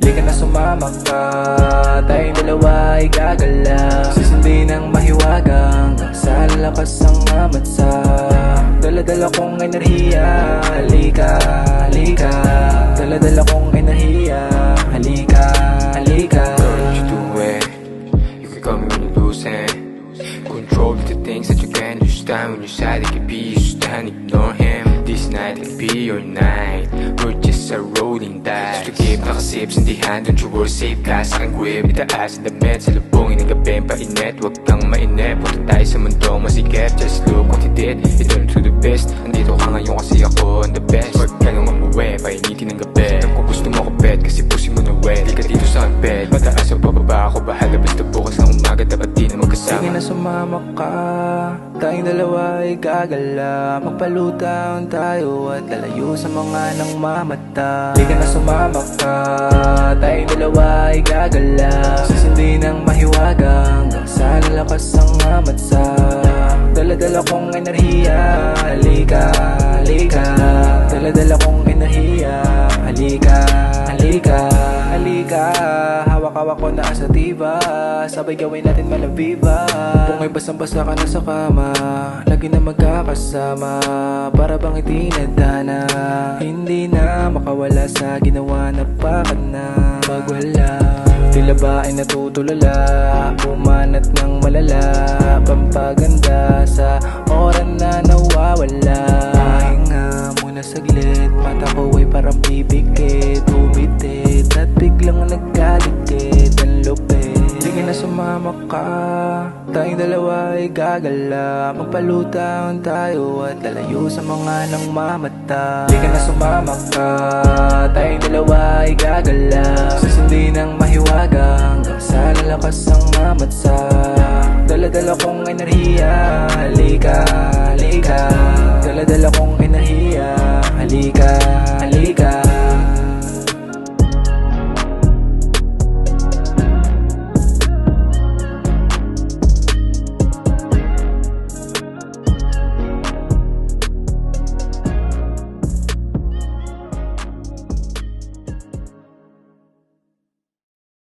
Lika na sumama ka, tayong dalawa ay gagala. Sisindi ng mahiwagang sa lakas ang amatsa. Dala-dala kong enerhiya, halika, halika. Dala-dala kong enerhiya, halika, halika. Don't you do it, you can call me when you lose it. Control the things that you can't understand. When you sad it could be you stand, ignore him. This night it could be your night. We're just a rolling dice. Just to keep nakasip, sindihan, don't you worry, safe ka sa aking grip. Itaas ang damit, sa lubungin ng gabi painit. Huwag kang mainip, punta tayo sa mundong masikip. Just look what you did, you turn to the best. Andito ka ngayon kasi ako ang the best. Huwag ka nang umuwi, painitin ng gabi. Kung gusto mo ko bet, kasi pusi mo na wet. Di ka dito sa aking bed, mataas o pababa ako. Bahala basta bukas ng umaga, dapat di na magkasama. Sige na sumama ka, tayong dalawa ay gagala. Magpalutang tayo at lalayo sa mga nang mamata. Sige na sumama ka, tayong dalawa ay gagala. Sisindi ng mahiwagang sa lakas ang amatsa. Dala-dala kong enerhiya, halika, halika. Dala-dala kong enerhiya, halika, halika, halika. Hawak-hawak ko na sa tiba, sabay gawin natin malaviva. Kung ay basang-basa ka na sa kama, lagi na magkakasama. Para bang itinadhana, hindi na makawala sa ginawa na baka na. Pag wala, tila ba ay natutulala, umanat ng malala. Pampaganda sa oras na nawawala. Pahinga muna saglit, mata ko ay parang pipikit. Umitit at biglang nagkalikit ang lupit. Sige na sumama ka, tayong dalawa ay gagala. Magpalutang tayo at lalayo sa mga nang mamata. Sige na sumama ka, tayong dalawa ay gagala. Sisindi ng mahiwagang sa lakas ang amatsa. Dala-dala kong enerhiya, halika, halika. Dala-dala kong enerhiya, halika, halika.